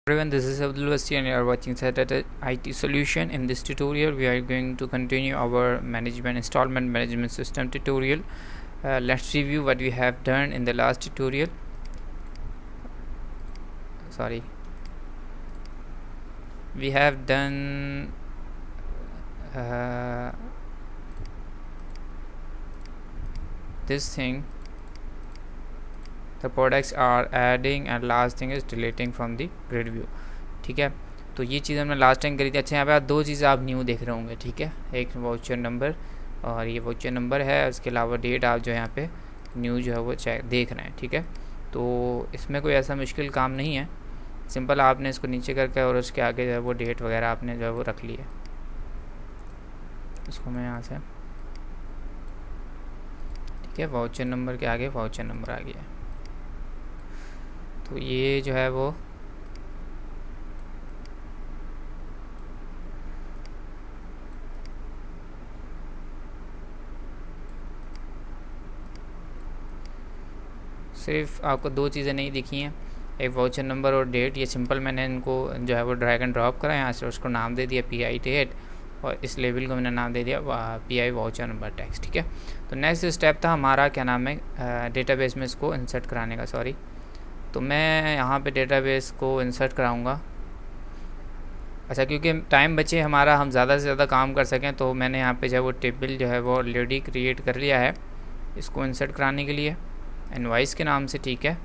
Everyone, this is Abdul Wasi and you are watching Saturday IT Solution. In this tutorial, we are going to continue our installment management system tutorial. Let's review what we have done in the last tutorial. We have done this thing. The products are adding and last thing is deleting from the grid view. ठीक है, तो ये चीज़ हमने last time करी थी. अच्छा, यहाँ पे दो चीज़ें आप न्यू देख रहे होंगे. ठीक है, एक वाउचर नंबर और ये वाउचर नंबर है, उसके अलावा डेट आप जो यहाँ पे न्यू जो है वो चेक देख रहे हैं. ठीक है, तो इसमें कोई ऐसा मुश्किल काम नहीं है. सिंपल आपने इसको नीचे करके और उसके आगे जो है वो डेट वगैरह आपने जो है वो रख ली है. इसको मैं यहाँ से, ठीक है, वाउचर नंबर के आगे वाउचर नंबर आ गया. तो ये जो है वो सिर्फ आपको दो चीज़ें नहीं दिखी हैं, एक वाउचर नंबर और डेट. ये सिंपल मैंने इनको जो है वो ड्रैग एंड ड्रॉप करा, यहाँ से उसको नाम दे दिया PI डेट और इस लेवल को मैंने नाम दे दिया PI वाउचर नंबर टैक्स. ठीक है, तो नेक्स्ट स्टेप था हमारा, क्या नाम है, डेटाबेस में इसको इंसर्ट कराने का. तो मैं यहाँ पे डेटाबेस को इंसर्ट कराऊंगा. अच्छा, क्योंकि टाइम बचे हमारा, हम ज़्यादा से ज़्यादा काम कर सकें, तो मैंने यहाँ पे जो है वो टेबल जो है वो ऑलरेडी क्रिएट कर लिया है इसको इंसर्ट कराने के लिए इनवॉइस के नाम से. ठीक है,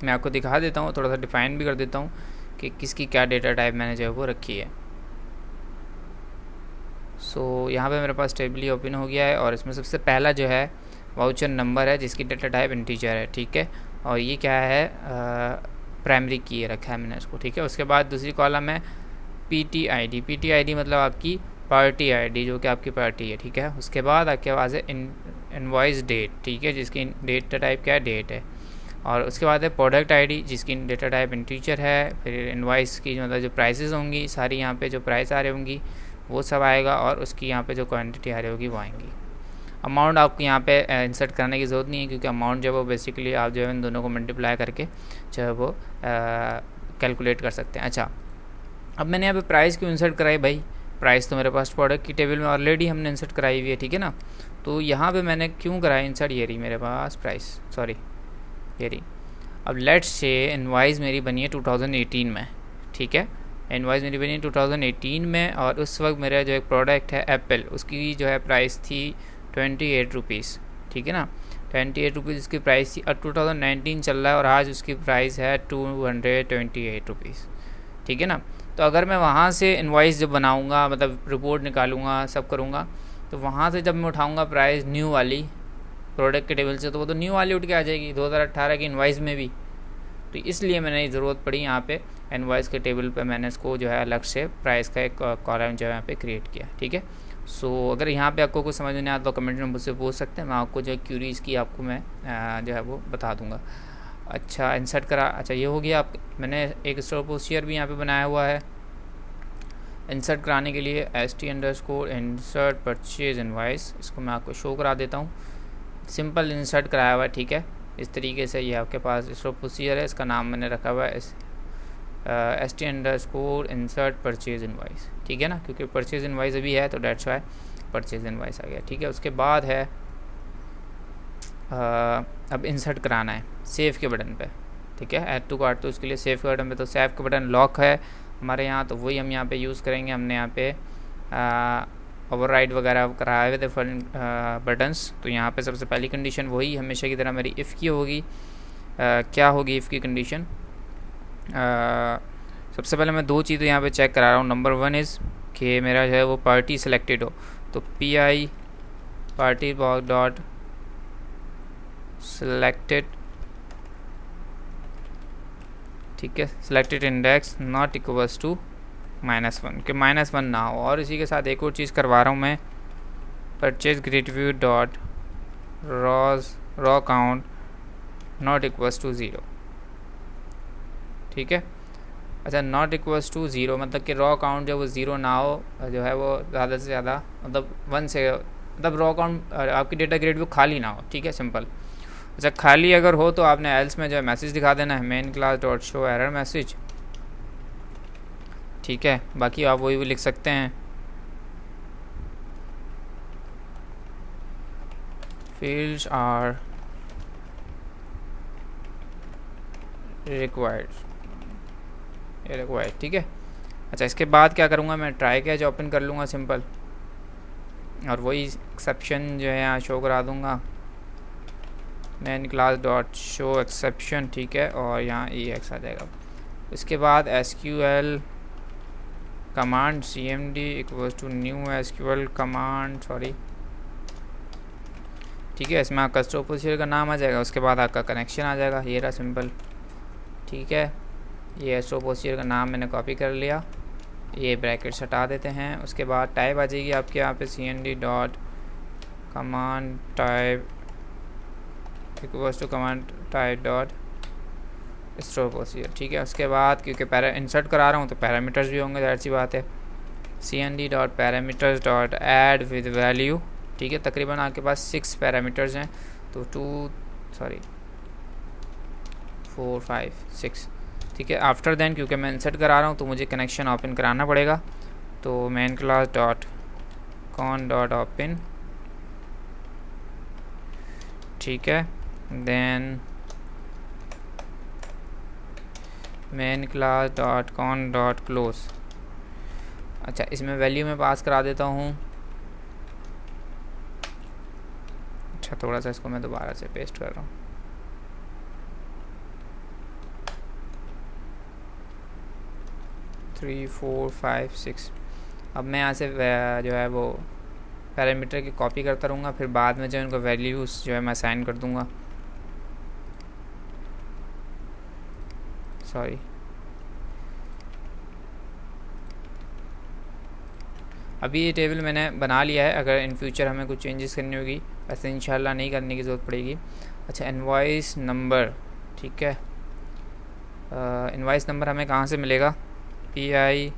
मैं आपको दिखा देता हूँ, थोड़ा सा डिफाइन भी कर देता हूँ कि किसकी क्या डेटा टाइप मैंने जो है वो रखी है. सो यहाँ पे मेरे पास टेबल ही ओपन हो गया है और इसमें सबसे पहला जो है वाउचर नंबर है जिसकी डेटा टाइप इंटीजर है. ठीक है, और ये क्या है, प्राइमरी की रखा है मैंने इसको. ठीक है, उसके बाद दूसरी कॉलम है PTID. PTID मतलब आपकी पार्टी ID, जो कि आपकी पार्टी है. ठीक है, उसके बाद आपके पास है इनवॉइस डेट. ठीक है, जिसकी डेटा टाइप क्या है, डेट है. और उसके बाद है प्रोडक्ट ID जिसकी डेटा टाइप इंटीजर है. फिर इनवॉइस की मतलब जो प्राइसेस होंगी सारी, यहाँ पे जो प्राइस आ रही होंगी वो सब आएगा और उसकी यहाँ पे जो क्वांटिटी आ रही होगी वो आएंगी. अमाउंट आपको यहाँ पे इंसर्ट करने की ज़रूरत नहीं है, क्योंकि अमाउंट जो है वो बेसिकली आप जो है इन दोनों को मल्टीप्लाई करके जो है वो कैलकुलेट कर सकते हैं. अच्छा, अब मैंने यहाँ पे प्राइस क्यों इंसर्ट कराई भाई, प्राइस तो मेरे पास प्रोडक्ट की टेबल में ऑलरेडी हमने इंसर्ट कराई हुई है. ठीक है ना, तो यहाँ पे मैंने क्यों कराया इंसर्ट, ये रही मेरे पास प्राइस, ये रही. अब लेट्स से इनवॉइस मेरी बनी है 2018 में. ठीक है, इनवॉइस मेरी बनी है 2018 में और उस वक्त मेरा जो एक प्रोडक्ट है एप्पल, उसकी जो है प्राइस थी 28 रुपीज़. ठीक है ना, 28 रुपीज़ उसकी प्राइस थी. और 2019 चल रहा है और आज उसकी प्राइस है 228 रुपीज़. ठीक है ना, तो अगर मैं वहाँ से इनवॉइस जब बनाऊँगा, मतलब रिपोर्ट निकालूंगा, सब करूँगा, तो वहाँ से जब मैं उठाऊँगा प्राइस न्यू वाली प्रोडक्ट के टेबल से, तो वो तो न्यू वाली उठ के आ जाएगी 2018 की इनवॉइस में भी. तो इसलिए मैंने ज़रूरत पड़ी यहाँ पे इनवॉइस के टेबल पे मैंने इसको जो है अलग से प्राइस का एक कॉलम जो है यहाँ पे क्रिएट किया. ठीक है, सो अगर यहाँ पे आपको कुछ समझ नहीं आता तो कमेंट में मुझसे पूछ सकते हैं, मैं आपको जो है क्यूरीज़ की आपको मैं जो है वो बता दूँगा. अच्छा, इंसर्ट करा. अच्छा, ये हो गया. आप मैंने एक स्टोर पोस्टियर भी यहाँ पे बनाया हुआ है इंसर्ट कराने के लिए, ST_insert परचेज इनवॉइस. इसको मैं आपको शो करा देता हूँ. सिंपल इंसर्ट कराया हुआ है. ठीक है, इस तरीके से ये आपके पास स्टोर पोस्टियर है, इसका नाम मैंने रखा हुआ है ST_insert परचेज इनवॉइस. ठीक है ना, क्योंकि परचेज इनवॉइस अभी है तो डेट्स वाई परचेज इनवॉइस आ गया. ठीक है, उसके बाद है अब इंसर्ट कराना है सेव के बटन पे. ठीक है, ऐड टू कार्ट, तो उसके लिए सेव के बटन पे, तो सेव के बटन लॉक है हमारे यहाँ, तो वही हम यहाँ पे यूज़ करेंगे. हमने यहाँ पे ओवरराइड वगैरह कराए हुए थे बटन्स, तो यहाँ पे सबसे पहली कंडीशन वही हमेशा की तरह मेरी इफ़ की होगी. क्या होगी इफ़ की कंडीशन, सबसे पहले मैं दो चीज़ें यहाँ पे चेक करा रहा हूँ. नंबर 1 इज़ कि मेरा जो है वो पार्टी सिलेक्टेड हो, तो PI पार्टी डॉट सिलेक्टेड. ठीक है, selected index not equals to -1, कि -1 ना हो. और इसी के साथ एक और चीज़ करवा रहा हूँ मैं, purchase grid view dot row count not equals to 0. ठीक है, अच्छा, नॉट इक्वल्स टू 0 मतलब कि रॉ काउंट जो वो 0 ना हो, जो है वो ज़्यादा से ज़्यादा मतलब 1 से, मतलब रॉ काउंट आपकी डेटा ग्रेड व्यू खाली ना हो. ठीक है, सिंपल. अच्छा, खाली अगर हो तो आपने एल्स में जो है मैसेज दिखा देना है, main class dot show error message. ठीक है, बाकी आप वही भी लिख सकते हैं, फील्ड्स आर रिक्वायर्ड, ठीक है। अच्छा, इसके बाद क्या करूँगा मैं, ट्राई कैच ओपन कर लूँगा सिंपल, और वही एक्सेप्शन जो है यहाँ शो करा दूँगा, main class dot show exception, ठीक है, और यहाँ EX आ जाएगा। इसके बाद SQL command cmd equals to new SQL command, sorry, ठीक है, इसमें आपका स्टोर पोजीशन का नाम आ जाएगा, उसके बाद आपका कनेक्शन आ जाएगा, ये रहा सिंपल, ठीक है। ये स्टोर पोजीशन का नाम मैंने कॉपी कर लिया, ये ब्रैकेट्स हटा देते हैं। उसके बाद टाइप आ जाएगी आपके यहाँ पे cmd dot command type equals to command type dot store position, ठीक है। उसके बाद क्योंकि इंसर्ट करा रहा हूँ तो पैरामीटर्स भी होंगे, ज़ाहिर सी बात है, cmd dot parameters dot add with value, ठीक है। तकरीबन आपके पास 6 पैरामीटर्स हैं, तो 4 5 6, ठीक है। आफ्टर देन क्योंकि मैं इंसर्ट करा रहा हूँ तो मुझे कनेक्शन ओपन कराना पड़ेगा, तो main class dot con dot open, ठीक है, then main class dot con dot close. अच्छा, इसमें वैल्यू में पास करा देता हूँ, अच्छा थोड़ा सा इसको मैं दोबारा से पेस्ट कर रहा हूँ, थ्री 4 5 6। अब मैं यहाँ से जो है वो पैरामीटर की कॉपी करता रहूँगा, फिर बाद में जो है उनको वैल्यूज़ जो है मैं असाइन कर दूँगा, सॉरी। अभी ये टेबल मैंने बना लिया है, अगर इन फ्यूचर हमें कुछ चेंजेस करनी होगी, वैसे इंशाल्लाह नहीं करने की ज़रूरत पड़ेगी। अच्छा, इनवॉइस नंबर, ठीक है, इनवॉइस नंबर हमें कहाँ से मिलेगा, PI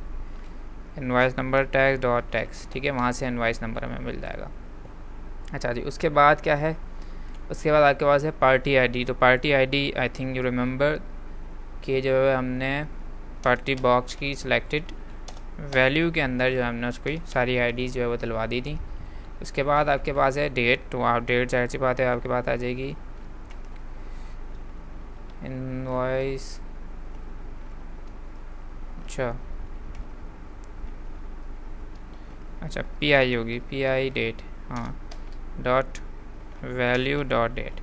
invoice number tax dot tax, ठीक है, वहाँ से इनवॉइस नंबर हमें मिल जाएगा। अच्छा जी, उसके बाद क्या है, उसके बाद आपके पास है पार्टी ID। तो party ID I think you remember कि जो है हमने पार्टी बॉक्स की सिलेक्टेड वैल्यू के अंदर जो है हमने उसको सारी IDs जो है वो दिलवा दी थी। उसके बाद आपके पास है डेट, तो आप डेट जाहिर सी बात है आपके पास आ जाएगी इनवॉइस, अच्छा PI होगी, PI डेट, हाँ, डॉट वैल्यू डॉट डेट,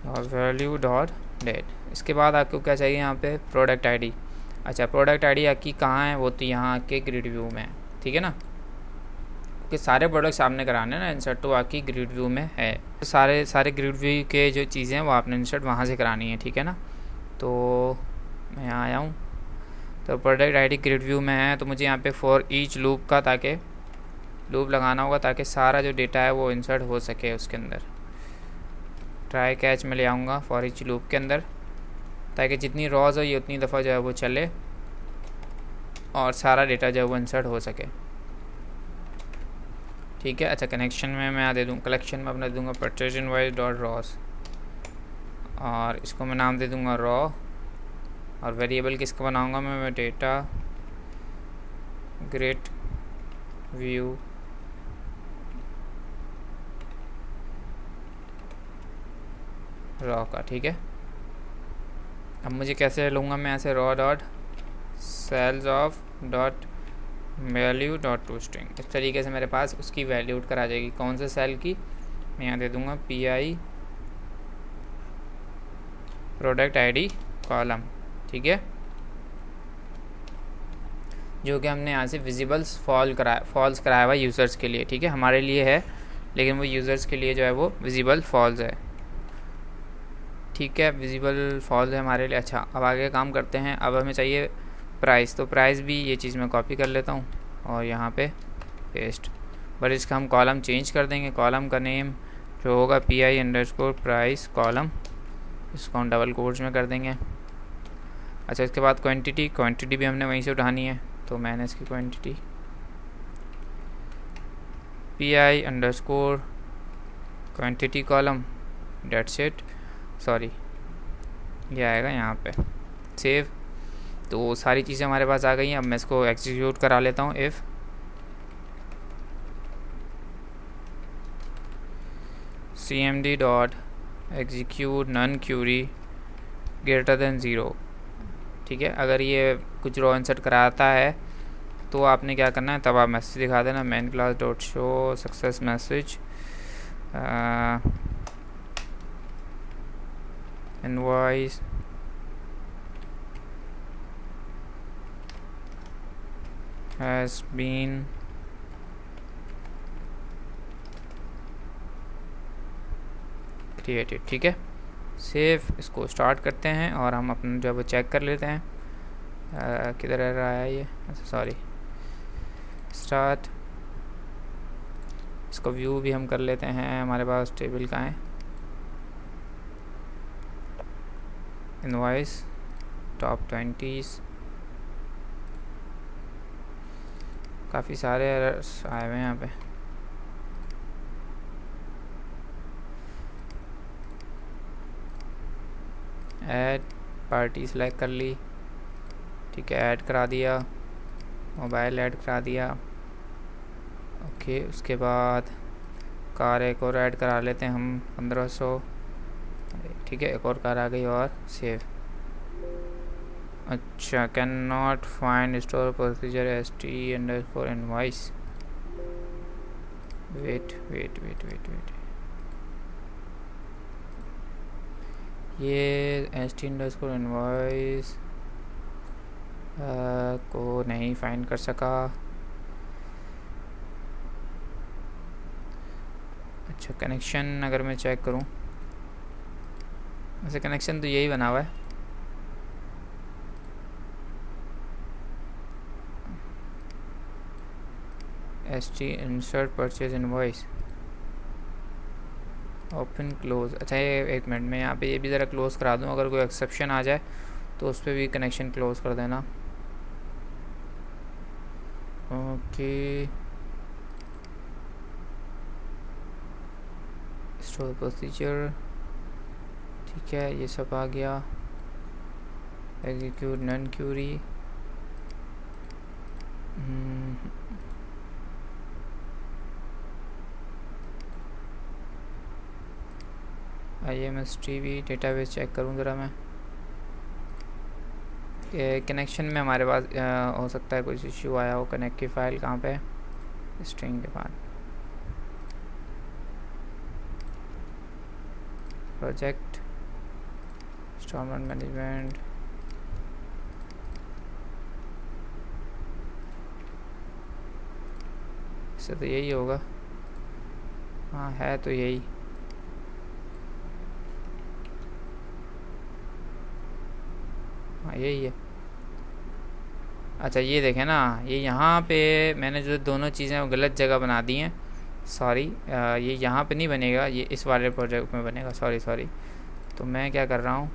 और वैल्यू डॉट डेट। इसके बाद आपको क्या चाहिए यहाँ पे, प्रोडक्ट ID। अच्छा, प्रोडक्ट ID आपकी कहाँ है, वो तो यहाँ के ग्रिड व्यू में है, ठीक है ना, क्योंकि सारे प्रोडक्ट सामने कराने ना इंसर्ट, तो आपकी ग्रिड व्यू में है, तो सारे ग्रिड व्यू के जो चीज़ें हैं वो आपने इंसर्ट वहाँ से करानी है, ठीक है ना। तो मैं यहाँ आया हूँ, तो प्रोडक्ट ID ग्रिड व्यू में है, तो मुझे यहाँ पे फॉर ईच लूप का, ताकि लूप लगाना होगा ताकि सारा जो डेटा है वो इंसर्ट हो सके उसके अंदर। ट्राई कैच में ले आऊँगा फॉर ईच लूप के अंदर, ताकि जितनी रॉज हो ये उतनी दफ़ा जो है वो चले और सारा डेटा जो है वो इंसर्ट हो सके, ठीक है। अच्छा, कनेक्शन में मैं दे दूँ, कलेक्शन में अपना दे दूँगा परचेज इनवॉइस डॉट रॉस, और इसको मैं नाम दे दूँगा रॉ, और वेरिएबल किसका बनाऊँगा मैं डेटा ग्रिड व्यू रॉ का, ठीक है। अब मुझे कैसे लूँगा मैं ऐसे row dot cells of dot value dot to string, इस तरीके से मेरे पास उसकी वैल्यू उठ कर आ जाएगी, कौन से सेल की, मैं यहाँ दे दूँगा PI प्रोडक्ट ID कॉलम, ठीक है, जो कि हमने यहाँ से विजिबल्स फॉल्स कराया हुआ यूज़र्स के लिए, ठीक है, हमारे लिए है लेकिन वो यूज़र्स के लिए जो है वो विजिबल फॉल्स है, ठीक है, विजिबल फॉल्स है हमारे लिए। अच्छा, अब आगे काम करते हैं, अब हमें चाहिए प्राइस, तो प्राइस भी ये चीज़ मैं कॉपी कर लेता हूँ और यहाँ पे पेस्ट, पर इसका हम कॉलम चेंज कर देंगे, कॉलम का नेम जो होगा PI अंडरस्कोर प्राइस कॉलम, इसको हम डबल कोट्स में कर देंगे। अच्छा, इसके बाद क्वांटिटी भी हमने वहीं से उठानी है, तो मैंने इसकी quantity PI underscore quantity column, that's it, sorry ये आएगा यहाँ पे, सेव। तो सारी चीज़ें हमारे पास आ गई हैं। अब मैं इसको एग्जीक्यूट करा लेता हूँ। If cmd dot execute non query greater than 0, ठीक है। अगर ये कुछ रो इंसर्ट कराता है तो आपने क्या करना है, तब आप मैसेज दिखा देना main class dot show success message invoice has been created, ठीक है। सेव, इसको स्टार्ट करते हैं और हम अपना जो है वो चेक कर लेते हैं किधर रहा है ये। अच्छा सॉरी, स्टार्ट। इसको व्यू भी हम कर लेते हैं, हमारे पास टेबल का है। इनवॉइस टॉप 20, काफ़ी सारे एरर्स आए हुए हैं यहाँ पे। ऐड पार्टी सेलेक्ट कर ली, ठीक है, ऐड करा दिया, मोबाइल ऐड करा दिया। ओके, उसके बाद कार एक और ऐड करा लेते हैं हम 1500, ठीक है, एक और कार आ गई और सेव। अच्छा, can not find store procedure st_invoice, wait, ये st_invoice को नहीं फाइंड कर सका। अच्छा, कनेक्शन अगर मैं चेक करूं, वैसे कनेक्शन तो यही बना हुआ है। st insert purchase invoice open close. अच्छा, ये एक मिनट में यहाँ पे ये भी ज़रा क्लोज़ करा दूँ, अगर कोई एक्सेप्शन आ जाए तो उस पर भी कनेक्शन क्लोज़ कर देना। ओके, स्टोर प्रोसीजर, ठीक है, ये सब आ गया। Execute non query, IMSTV database check करूँ ज़रा मैं। कनेक्शन में हमारे पास हो सकता है कुछ इश्यू आया हो। कनेक्ट की फ़ाइल कहाँ पे है, स्ट्रिंग के बाद प्रोजेक्ट इंस्टॉलमेंट मैनेजमेंट, इससे तो यही होगा। हाँ, है तो यही। हाँ, यही है। अच्छा, ये देखें ना, ये यहाँ पे मैंने जो दोनों चीज़ें वो गलत जगह बना दी हैं। सॉरी, ये यहाँ पे नहीं बनेगा, ये इस वाले प्रोजेक्ट में बनेगा। सॉरी। तो मैं क्या कर रहा हूँ,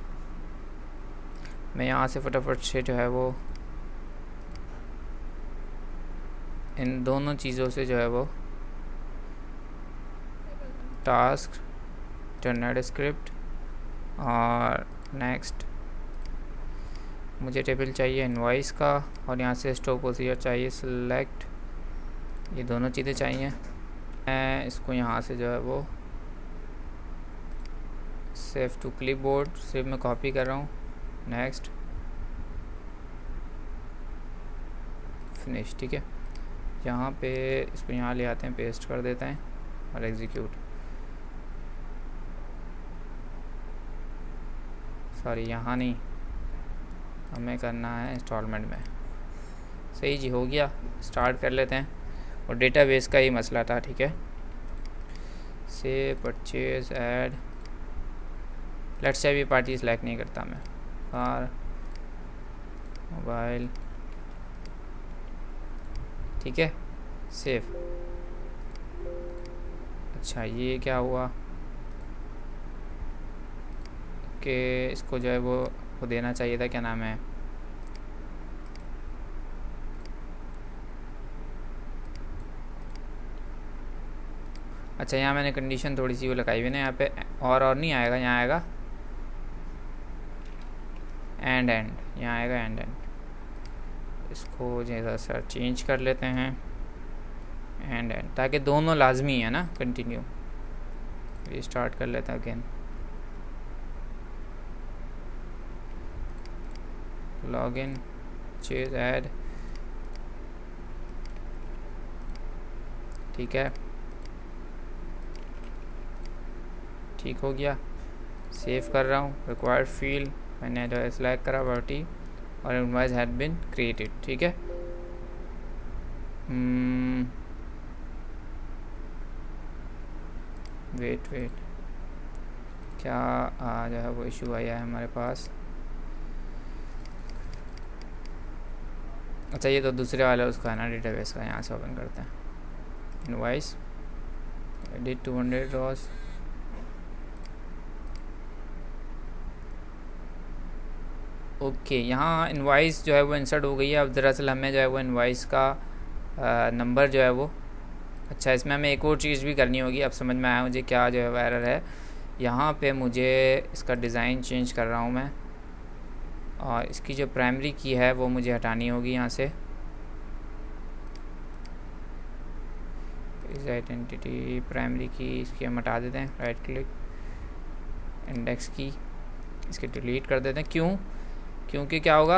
मैं यहाँ से फटाफट से जो है वो इन दोनों चीज़ों से जो है वो टास्क, टर्नर स्क्रिप्ट और नेक्स्ट, मुझे टेबल चाहिए इनवॉइस का, और यहाँ से स्टोर प्रोसीजर चाहिए सिलेक्ट, ये दोनों चीज़ें चाहिए। मैं इसको यहाँ से जो है वो सेव टू क्लिपबोर्ड, सिर्फ मैं कॉपी कर रहा हूँ। नेक्स्ट, फिनिश, ठीक है। यहाँ पे इसको यहाँ ले आते हैं, पेस्ट कर देते हैं और एग्जीक्यूट। सॉरी, यहाँ नहीं, हमें करना है इंस्टॉलमेंट में। सही जी, हो गया। स्टार्ट कर लेते हैं। और डेटाबेस का ही मसला था, ठीक है। से परचेज ऐड, लेट्स से अभी पार्टी सेलेक्ट नहीं करता मैं, कार मोबाइल, ठीक है, सेव। अच्छा, ये क्या हुआ कि इसको जो है वो देना चाहिए था, क्या नाम है, अच्छा यहाँ मैंने कंडीशन थोड़ी सी वो लगाई हुई ना यहाँ पे, और नहीं आएगा, यहाँ आएगा एंड, यहाँ आएगा एंड। इसको जैसा सा चेंज कर लेते हैं एंड ताकि दोनों लाजमी है ना कंटिन्यू। रीस्टार्ट कर लेते हैं अगेन, लॉगिन चेज ऐड, ठीक है, ठीक हो गया। सेव कर रहा हूँ, रिक्वायर्ड फील्ड मैंने जो सिलेक्ट करा बॉडी और इनवॉइस हैड बीन क्रिएटेड, ठीक है। वेट क्या जो है वो इशू आया है हमारे पास। अच्छा ये तो दूसरे वाला उसका है ना डेटाबेस का, यहाँ से ओपन करते हैं। इनवॉइस एडिट 200 रॉस, ओके यहाँ इनवॉइस जो है वो इंसर्ट हो गई है। अब दरअसल हमें जो है वो इनवॉइस का नंबर जो है वो, अच्छा इसमें हमें एक और चीज़ भी करनी होगी। अब समझ में आया मुझे क्या जो है वो एरर है। यहाँ पे मुझे इसका डिज़ाइन चेंज कर रहा हूँ मैं, और इसकी जो प्राइमरी की है वो मुझे हटानी होगी यहाँ से। इस आइडेंटिटी प्राइमरी की इसकी हम हटा देते हैं, राइट क्लिक, इंडेक्स की इसके डिलीट कर देते हैं। क्यों? क्योंकि क्या होगा,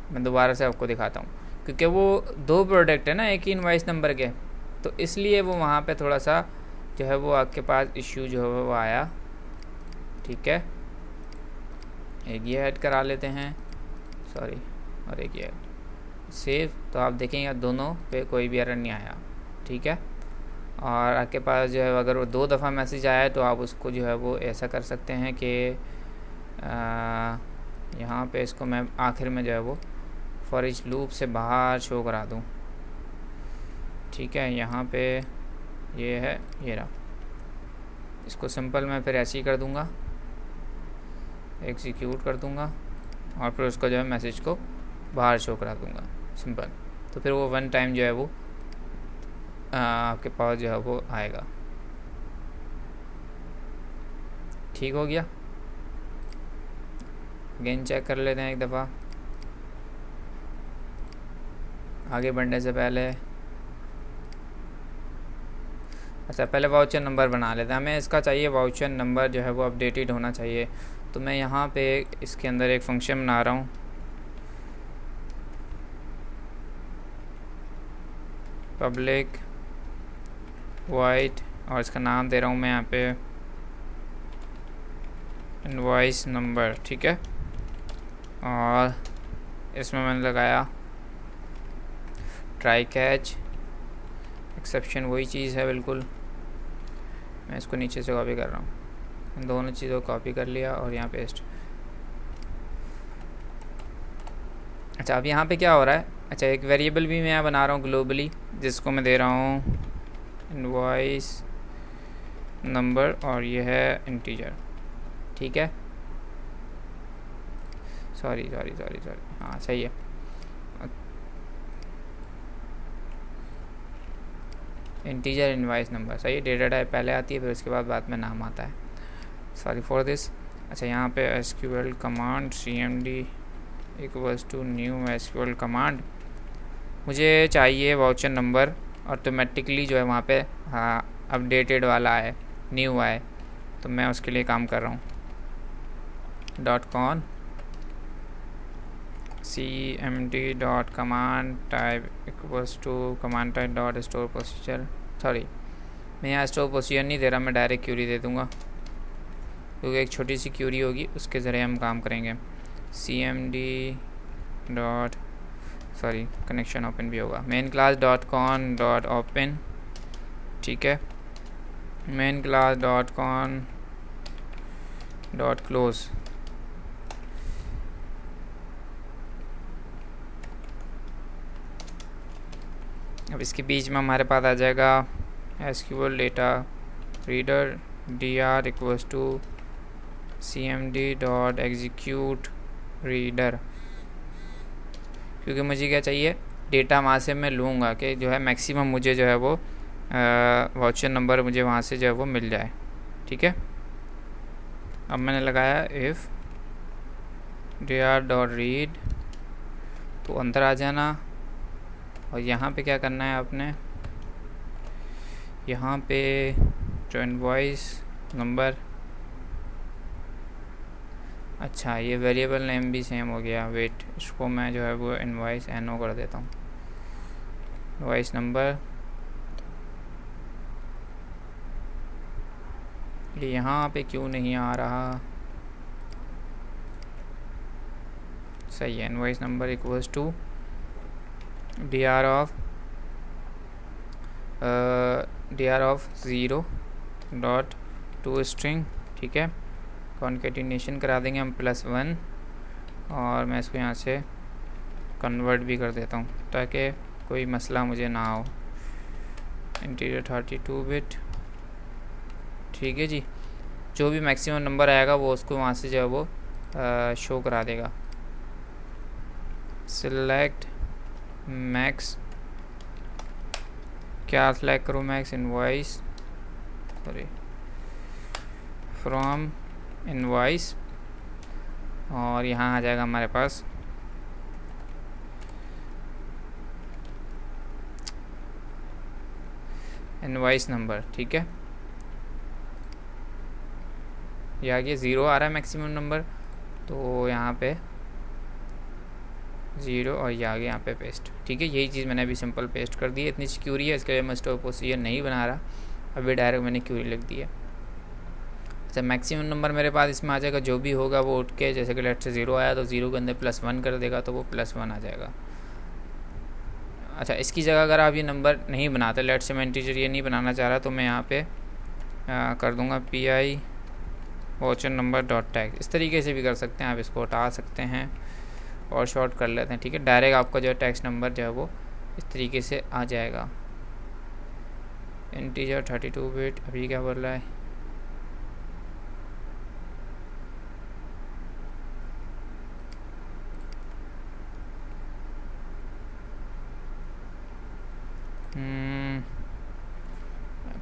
मैं दोबारा से आपको दिखाता हूँ, क्योंकि वो दो प्रोडक्ट है ना एक ही इनवॉइस नंबर के, तो इसलिए वो वहाँ पे थोड़ा सा जो है वो आपके पास इश्यू जो है वो आया, ठीक है। एक ये ऐड करा लेते हैं, सॉरी, और एक ये ऐड, सेव, तो आप देखेंगे दोनों पे कोई भी एरर नहीं आया, ठीक है। और आपके पास जो है अगर वो 2 दफ़ा मैसेज आया है तो आप उसको जो है वो ऐसा कर सकते हैं कि यहाँ पे इसको मैं आखिर में जो है वो फॉर ईच लूप से बाहर शो करा दूँ, ठीक है। यहाँ पे ये है, ये रहा, इसको सिंपल मैं फिर ऐसे ही कर दूँगा, एग्जीक्यूट कर दूँगा और फिर उसको जो है मैसेज को बाहर शो करा दूँगा, सिंपल। तो फिर वो 1 टाइम जो है वो आपके पास जो है वो आएगा, ठीक हो गया। अगेन चेक कर लेते हैं एक दफ़ा आगे बढ़ने से पहले। अच्छा पहले वाउचर नंबर बना लेते हैं, हमें इसका चाहिए वाउचर नंबर जो है वो अपडेटेड होना चाहिए। तो मैं यहाँ पे इसके अंदर एक फंक्शन बना रहा हूँ, पब्लिक वाइड, और इसका नाम दे रहा हूँ मैं यहाँ पे इनवॉइस नंबर, ठीक है। और इसमें मैंने लगाया ट्राई कैच एक्सेप्शन, वही चीज़ है बिल्कुल। मैं इसको नीचे से कॉपी कर रहा हूँ, इन दोनों चीज़ों को कॉपी कर लिया और यहाँ पेस्ट। अच्छा अब यहाँ पे क्या हो रहा है, अच्छा एक वेरिएबल भी मैं बना रहा हूँ ग्लोबली, जिसको मैं दे रहा हूँ इनवॉइस नंबर और ये है इंटीजर, ठीक है। सॉरी, हाँ सही है। इंटीजर इनवॉइस नंबर सही है, डेटा टाइप पहले आती है फिर उसके बाद में नाम आता है, सॉरी फॉर दिस। अच्छा यहाँ पे SQL command cmd equals to new SQL command, मुझे चाहिए वाउचर नंबर ऑटोमेटिकली जो है वहाँ पे हाँ अपडेटेड वाला है, न्यू आए, तो मैं उसके लिए काम कर रहा हूँ। .con cmd dot command type equals to command type dot store procedure, sorry मैं यहाँ स्टोर प्रोसीजर नहीं दे रहा, मैं डायरेक्ट क्यूरी दे दूँगा, क्योंकि एक छोटी सी क्यूरी होगी उसके ज़रिए हम काम करेंगे। cmd dot, sorry connection open भी होगा, main class .con dot open, ठीक है, main class .con dot close. अब इसके बीच में हमारे पास आ जाएगा SQL data reader dr equals to cmd dot execute reader, क्योंकि मुझे क्या चाहिए डेटा वहाँ से मैं लूँगा कि जो है मैक्सिमम मुझे जो है वो वाउचर नंबर मुझे वहाँ से जो है वो मिल जाए, ठीक है। अब मैंने लगाया इफ़ dir.read, तो अंदर आ जाना और यहाँ पे क्या करना है आपने, यहाँ पे जो इनवॉइस नंबर, अच्छा ये वेरिएबल नेम भी सेम हो गया, वेट इसको मैं जो है वो इनवॉइस NO कर देता हूँ। इनवॉइस नंबर ये यहाँ पे क्यों नहीं आ रहा, सही है। Invoice number equals to dr of 0.toString, ठीक है। कॉन्केटिनेशन करा देंगे हम +1 और मैं इसको यहाँ से कन्वर्ट भी कर देता हूँ ताकि कोई मसला मुझे ना हो। इंटीजर 32 बिट, ठीक है जी। जो भी मैक्सिमम नंबर आएगा वो उसको वहाँ से जो है वो शो करा देगा। सिलेक्ट मैक्स, क्या सिलेक्ट करूँ max, invoice sorry from invoice, और यहाँ आ जाएगा हमारे पास इनवॉइस नंबर, ठीक है। ये आगे 0 आ रहा है मैक्सिमम नंबर, तो यहाँ पे 0 और ये आगे यहाँ पे पेस्ट, ठीक है। यही चीज़ मैंने अभी सिंपल पेस्ट कर दी है। इतनी सी क्यूरी है, इसके लिए मैं स्टोर प्रोसीजर नहीं बना रहा, अभी डायरेक्ट मैंने क्यूरी लिख दी है। अच्छा मैक्सिमम नंबर मेरे पास इसमें आ जाएगा, जो भी होगा वो उठ के, जैसे कि लेट से 0 आया तो 0 के अंदर +1 कर देगा तो वो +1 आ जाएगा। अच्छा इसकी जगह अगर आप ये नंबर नहीं बनाते, लेट से मैं इंटीजर ये नहीं बनाना चाह रहा, तो मैं यहाँ पे कर दूँगा PI voucher number dot tag. इस तरीके से भी कर सकते हैं आप, इसको हटा सकते हैं और शॉर्ट कर लेते हैं, ठीक है। डायरेक्ट आपका जो है टेक्स्ट नंबर जो है वो इस तरीके से आ जाएगा। इंटीजर 32 बिट, अभी क्या बोल रहा है,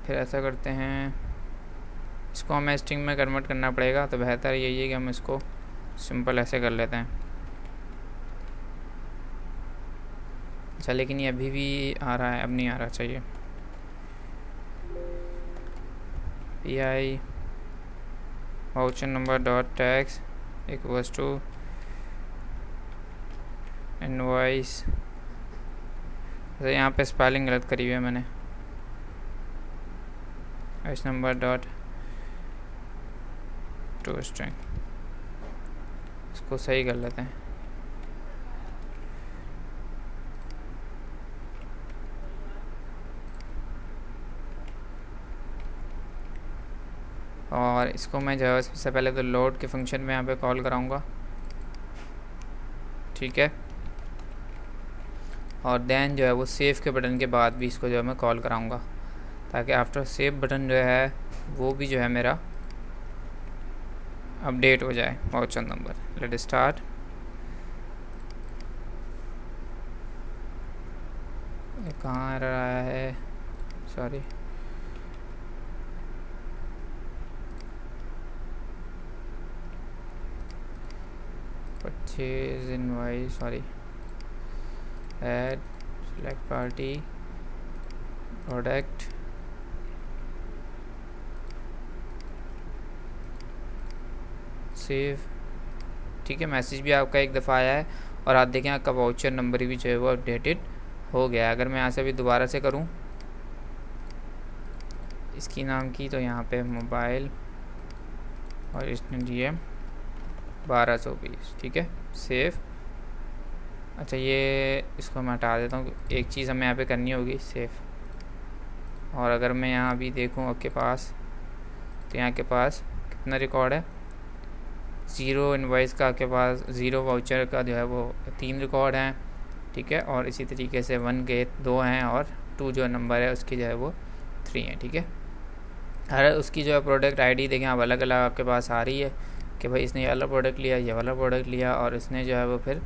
फिर ऐसा करते हैं, इसको हमें स्ट्रिंग में कन्वर्ट करना पड़ेगा, तो बेहतर यही है कि हम इसको सिंपल ऐसे कर लेते हैं। अच्छा लेकिन ये अभी भी आ रहा है, अब नहीं आ रहा चाहिए। PI voucher number dot tags equals to invoice, यहाँ पे स्पेलिंग गलत करी हुई है मैंने, इस नंबर डॉट toString, इसको सही कर लेते हैं। और इसको मैं जो है सबसे पहले तो लोड के फंक्शन में यहाँ पे कॉल कराऊंगा, ठीक है। और देन जो है वो सेव के बटन के बाद भी इसको जो है मैं कॉल कराऊंगा, ताकि आफ्टर सेव बटन जो है वो भी जो है मेरा अपडेट हो जाए वाउचर नंबर। Let start. कहाँ रहा है, sorry purchase invoice, sorry add select party product, save, ठीक है। मैसेज भी आपका एक दफ़ा आया है और आप देखें आपका वाउचर नंबर भी जो है वो अपडेटेड हो गया। अगर मैं यहाँ से भी दोबारा से करूँ इसकी नाम की, तो यहाँ पे मोबाइल और इसने दिए 1220, ठीक है, सेव। अच्छा ये इसको मैं हटा देता हूँ, एक चीज़ हमें यहाँ पे करनी होगी, सेव। और अगर मैं यहाँ भी देखूँ आपके पास, तो यहाँ के पास कितना रिकॉर्ड है, 0 इनवॉइस का आपके पास, 0 वाउचर का जो है वो 3 रिकॉर्ड हैं, ठीक है। और इसी तरीके से 1 के 2 हैं और 2 जो नंबर है उसकी जो है वो 3 है, ठीक है। हर उसकी जो है प्रोडक्ट आईडी देखें आप अलग अलग आपके पास आ रही है कि भाई इसने ये वाला प्रोडक्ट लिया, ये वाला प्रोडक्ट लिया, और इसने जो है वो फिर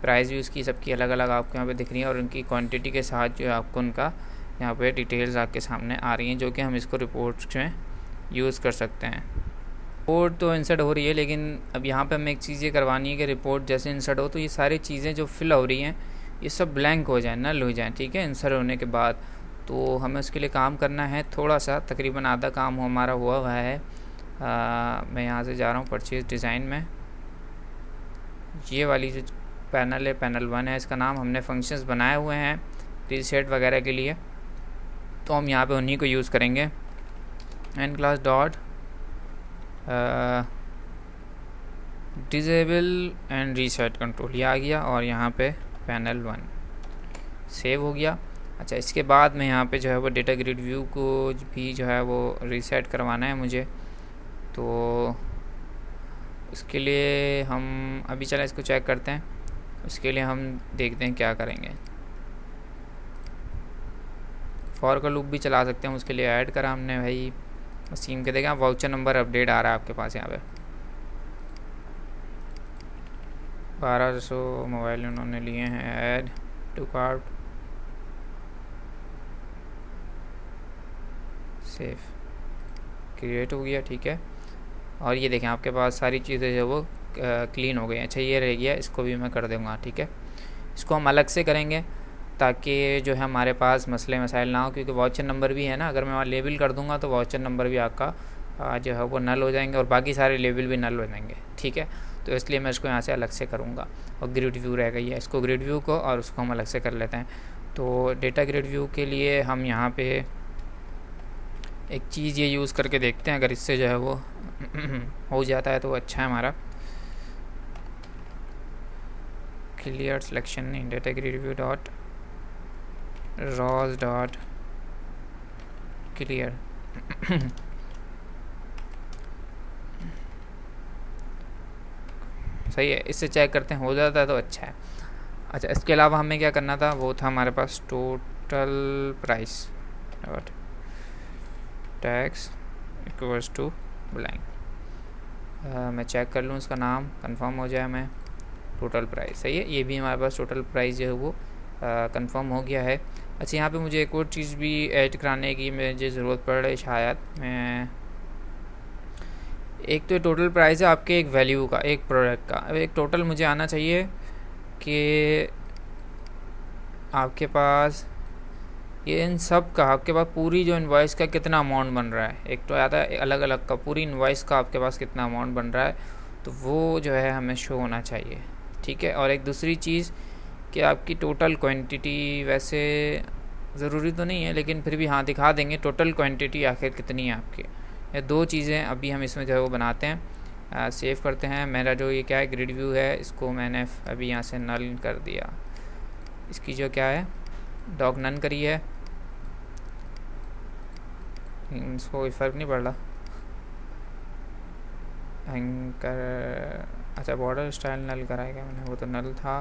प्राइस भी उसकी सबकी अलग अलग आपको यहाँ पे दिख रही है, और उनकी क्वांटिटी के साथ जो है आपको उनका यहाँ पे डिटेल्स आपके सामने आ रही हैं, जो कि हम इसको रिपोर्ट्स में यूज़ कर सकते हैं। रिपोर्ट तो इंसर्ट हो रही है, लेकिन अब यहाँ पे हमें एक चीज़ ये करवानी है कि रिपोर्ट जैसे इंसर्ट हो तो ये सारी चीज़ें जो फिल हो रही हैं ये सब ब्लैंक हो जाए, नल हो जाए, ठीक है, इंसर्ट होने के बाद। तो हमें उसके लिए काम करना है थोड़ा सा, तकरीबन आधा काम हमारा हुआ है। मैं यहाँ से जा रहा हूँ परचेज डिज़ाइन में, ये वाली जो पैनल है पैनल 1 है, इसका नाम हमने फंक्शंस बनाए हुए हैं रीसेट वगैरह के लिए, तो हम यहाँ पे उन्हीं को यूज़ करेंगे। N class dot disable and reset control, ये आ गया, और यहाँ पे पैनल 1 सेव हो गया। अच्छा, इसके बाद में यहाँ पे जो है वो डेटा ग्रिड व्यू को भी जो है वो रीसेट करवाना है मुझे, तो उसके लिए हम अभी चलें इसको चेक करते हैं। उसके लिए हम देखते हैं क्या करेंगे। फॉर का लूप भी चला सकते हैं, उसके लिए ऐड करा हमने भाई वसीम के, देखें वाउचर नंबर अपडेट आ रहा है आपके पास यहाँ पे 1200 मोबाइल उन्होंने लिए हैं, add to cart, save, create हो गया, ठीक है। और ये देखें आपके पास सारी चीज़ें जो वो क्लीन हो गई। अच्छा, ये रह गया, इसको भी मैं कर दूँगा, ठीक है। इसको हम अलग से करेंगे ताकि जो है हमारे पास मसले मसाइल ना हो, क्योंकि वाउचर नंबर भी है ना, अगर मैं वहाँ लेबल कर दूँगा तो वाउचर नंबर भी आपका जो है वो नल हो जाएंगे और बाकी सारे लेबल भी नल हो जाएंगे, ठीक है। तो इसलिए मैं इसको यहाँ से अलग से करूँगा। और ग्रिड व्यू रह गई है, इसको ग्रिड व्यू को और उसको हम अलग से कर लेते हैं। तो डेटा ग्रिड व्यू के लिए हम यहाँ पे एक चीज़ ये यूज़ करके देखते हैं, अगर इससे जो है वो हो जाता है तो अच्छा है हमारा। क्लियर सिलेक्शन नहीं, data grid view dot rows dot clear सही है, इससे चेक करते हैं हो जाता है तो अच्छा है। अच्छा, इसके अलावा हमें क्या करना था, वो था हमारे पास total price dot tax equals to blank. मैं चेक कर लूँ इसका नाम कंफर्म हो जाए, मैं टोटल प्राइस सही है, ये भी हमारे पास टोटल प्राइस जो है वो कंफर्म हो गया है। अच्छा, यहाँ पे मुझे एक और चीज़ भी ऐड कराने की मुझे ज़रूरत पड़ रही है, शायद मैं एक तो टोटल प्राइस है आपके एक वैल्यू का, एक प्रोडक्ट का, एक टोटल मुझे आना चाहिए कि आपके पास ये इन सब का आपके पास पूरी जो इनवॉइस का कितना अमाउंट बन रहा है। एक तो आता है अलग अलग का, पूरी इनवॉइस का आपके पास कितना अमाउंट बन रहा है, तो वो जो है हमें शो होना चाहिए, ठीक है। और एक दूसरी चीज़ कि आपकी टोटल क्वांटिटी, वैसे ज़रूरी तो नहीं है लेकिन फिर भी हाँ दिखा देंगे टोटल क्वांटिटी आखिर कितनी है आपकी। ये दो चीज़ें अभी हम इसमें जो है वो बनाते हैं। सेव करते हैं। मेरा जो ये क्या है ग्रिड व्यू है, इसको मैंने अभी यहाँ से नल कर दिया। इसकी जो क्या है डॉग नन करी है, इसको कोई फ़र्क नहीं पड़ रहा। एंकर, अच्छा बॉर्डर स्टाइल नल कराएगा मैंने, वो तो नल था,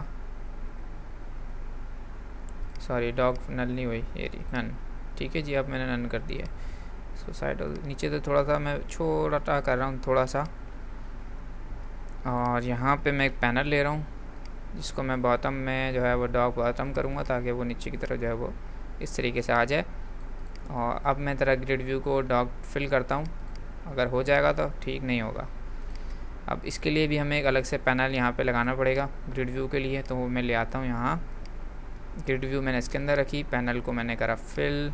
सॉरी डॉग नल नहीं हुई, ये रही नन, ठीक है जी। अब मैंने नन कर दिया है। इसको साइड नीचे तो थोड़ा सा मैं छोटा कर रहा हूँ थोड़ा सा, और यहाँ पे मैं एक पैनल ले रहा हूँ जिसको मैं बॉटम में जो है वो डॉग बॉटम करूँगा ताकि वो नीचे की तरफ जो है वो इस तरीके से आ जाए। और अब मैं तरह ग्रिड व्यू को डॉग फिल करता हूँ, अगर हो जाएगा तो ठीक, नहीं होगा। अब इसके लिए भी हमें एक अलग से पैनल यहाँ पे लगाना पड़ेगा ग्रिड व्यू के लिए, तो वो मैं ले आता हूँ यहाँ। ग्रिड व्यू मैंने इसके अंदर रखी, पैनल को मैंने करा फिल,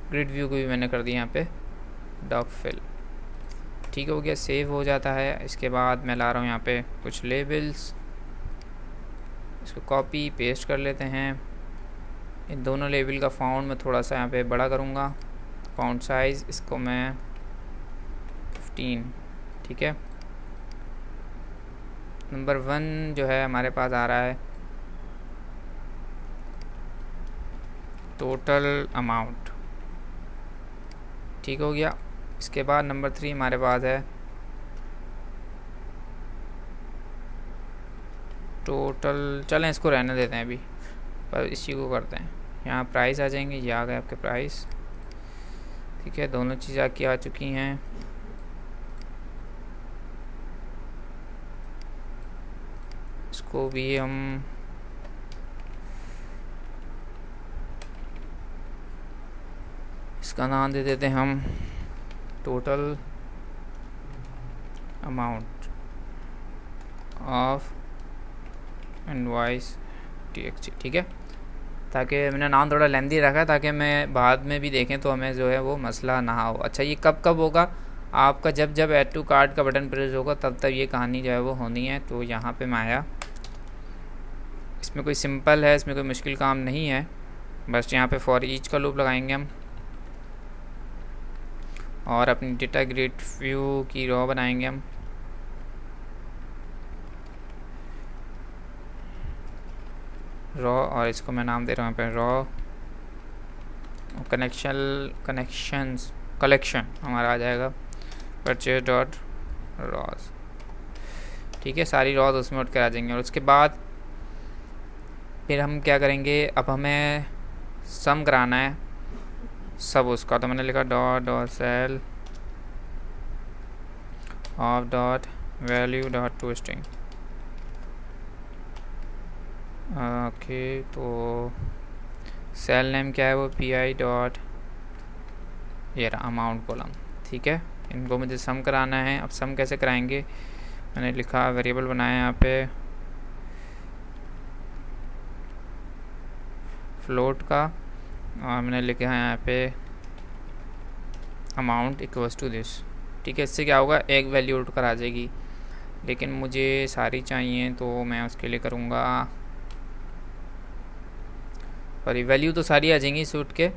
ग्रिड व्यू को भी मैंने कर दिया यहाँ पे डॉग फिल, ठीक हो गया, सेव हो जाता है। इसके बाद मैं ला रहा हूँ यहाँ पे कुछ लेबल्स, इसको कॉपी पेस्ट कर लेते हैं। इन दोनों लेबल का फ़ॉन्ट मैं थोड़ा सा यहाँ पे बड़ा करूँगा, फ़ॉन्ट साइज़ इसको मैं 15, ठीक है। नंबर 1 जो है हमारे पास आ रहा है टोटल अमाउंट, ठीक हो गया। इसके बाद नंबर 3 हमारे पास है टोटल, चलें इसको रहने देते हैं अभी, पर इसी को करते हैं। यहाँ प्राइस आ जाएंगे, ये आ गए आपके प्राइस, ठीक है। दोनों चीज़ें आपकी आ चुकी हैं। इसको भी हम इसका नाम दे देते हैं हम total amount of invoice txt, ठीक है। ताकि मैंने नाम थोड़ा लेंदी रखा है ताकि मैं बाद में भी देखें तो हमें जो है वो मसला ना हो। अच्छा, ये कब कब होगा? आपका जब जब ऐड टू कार्ट का बटन प्रेस होगा तब तब ये कहानी जो है वो होनी है। तो यहाँ पे मैं आया, इसमें कोई सिंपल है, इसमें कोई मुश्किल काम नहीं है। बस यहाँ पे फॉर ईच का लूप लगाएंगे हम और अपनी डेटा ग्रिड व्यू की रॉ बनाएंगे हम। रॉ, और इसको मैं नाम दे रहा हूँ पे रॉ कलेक्शन हमारा आ जाएगा परचेज डॉट रॉज, ठीक है। सारी रॉज उसमें उठ कर आ जाएंगे। और उसके बाद फिर हम क्या करेंगे, अब हमें सम कराना है सब उसका। तो मैंने लिखा dot dot cell of dot value dot to string. Okay, तो सेल नेम क्या है वो पी आई डॉट ये रहा अमाउंट कॉलम, ठीक है। इनको मुझे सम कराना है। अब सम कैसे कराएंगे, मैंने लिखा वेरिएबल बनाया यहाँ पे फ्लोट का, और मैंने लिखा है यहाँ पे अमाउंट इक्वल्स टू दिस, ठीक है। इससे क्या होगा, एक वैल्यू उठ कर आ जाएगी, लेकिन मुझे सारी चाहिए तो मैं उसके लिए करूँगा, और वैल्यू तो सारी आ जाएंगी सूट के,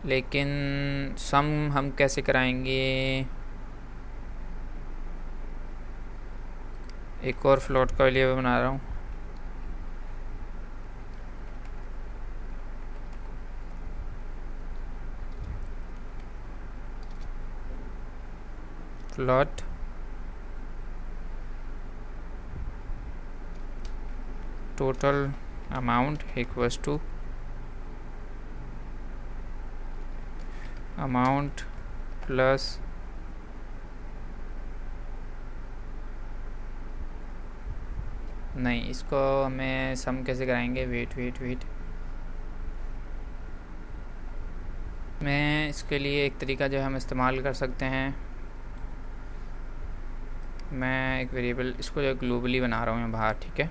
लेकिन सम हम कैसे कराएंगे। एक और फ्लोट का लिए बना रहा हूँ, float total amount equals to amount plus नहीं, इसको हमें सम कैसे कराएंगे, वेट मैं इसके लिए एक तरीका जो हम इस्तेमाल कर सकते हैं, मैं एक वेरिएबल इसको जो ग्लोबली बना रहा हूँ बाहर, ठीक है।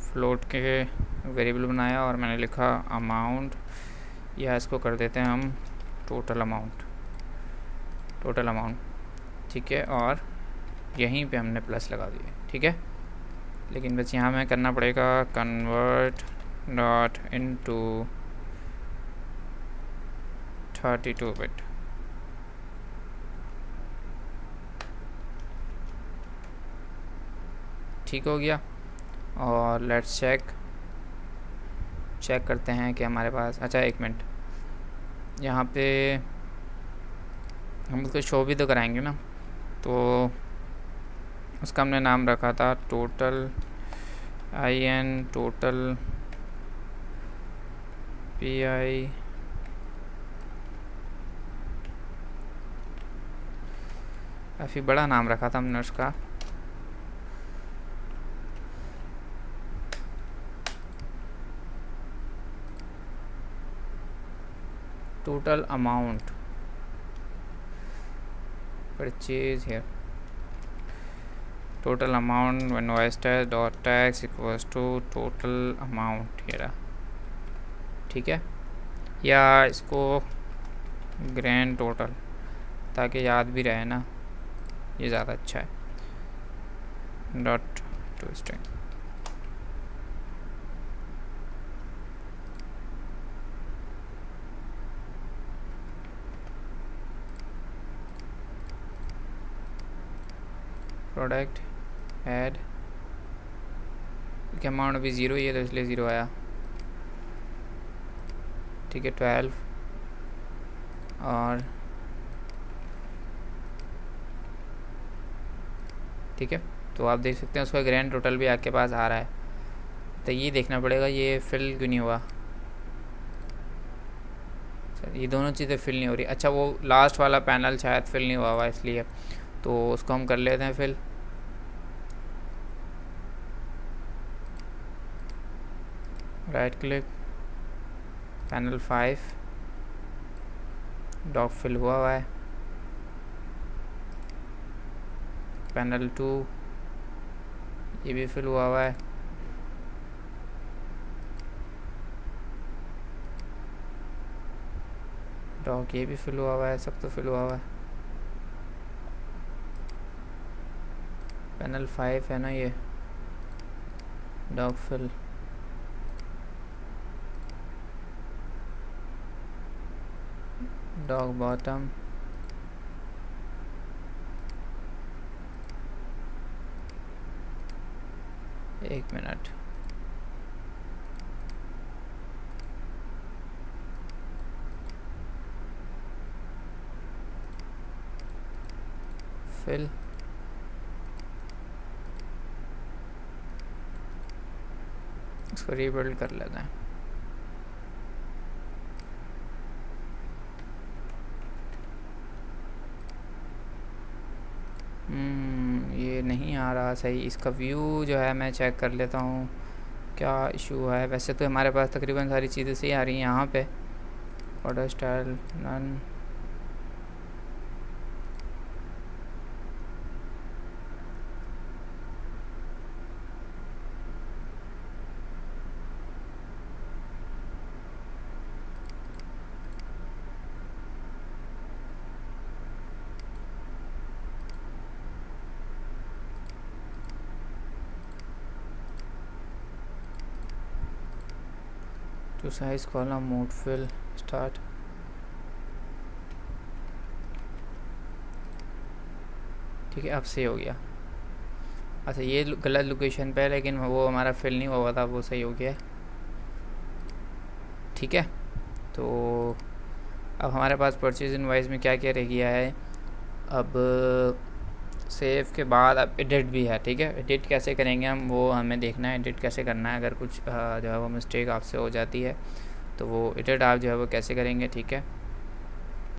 फ्लोट के वेरिएबल बनाया और मैंने लिखा अमाउंट, या इसको कर देते हैं हम टोटल अमाउंट, ठीक है। और यहीं पे हमने प्लस लगा दिया, ठीक है। लेकिन बस यहाँ में करना पड़ेगा कन्वर्ट डॉट इनटू 32 बिट, ठीक हो गया। और लेट्स चेक करते हैं कि हमारे पास, अच्छा एक मिनट, यहाँ पे हम उसको शो भी तो कराएंगे ना, तो उसका हमने नाम रखा था टोटल टोटल पी आई काफ़ी बड़ा नाम रखा था हमने उसका, टोटल अमाउंट परचेज है total amount invoice tax dot tax equals to total amount, ये रहा, ठीक है। या इसको ग्रैंड टोटल, ताकि याद भी रहे ना, ये ज़्यादा अच्छा है। Dot to string, product add कि अमाउंट अभी 0 ही है तो इसलिए 0 आया, ठीक है। 12 और ठीक है, तो आप देख सकते हैं उसका ग्रैंड टोटल भी आपके पास आ रहा है। तो ये देखना पड़ेगा ये फिल क्यों नहीं हुआ, ये दोनों चीज़ें फिल नहीं हो रही। अच्छा, वो लास्ट वाला पैनल शायद फिल नहीं हुआ हुआ इसलिए, तो उसको हम कर लेते हैं fill. Right click, panel 5, dock fill हुआ है। पैनल 2 ये भी फिल हुआ है। डॉग ये भी फिल हुआ है, सब तो फिल हुआ है। पैनल 5 है ना ये, डॉग फिल। डॉग बॉटम, एक मिनट, फिल। इसको रीबिल्ड कर लेते हैं। ये नहीं आ रहा सही। इसका व्यू जो है मैं चेक कर लेता हूँ क्या इशू है। वैसे तो हमारे पास तकरीबन सारी चीज़ें सही आ रही हैं यहाँ पे। Order style none, to size column mode fill start. ठीक है, अब सही हो गया। अच्छा ये गलत लोकेशन पे है, लेकिन वो हमारा फिल नहीं हुआ था, वो सही हो गया। ठीक है, तो अब हमारे पास परचेज इनवॉइस में क्या क्या रह गया है। अब सेव के बाद अब एडिट भी है। ठीक है, एडिट कैसे करेंगे हम, वो हमें देखना है एडिट कैसे करना है। अगर कुछ जो है वो मिस्टेक आपसे हो जाती है तो वो एडिट आप जो है वो कैसे करेंगे। ठीक है,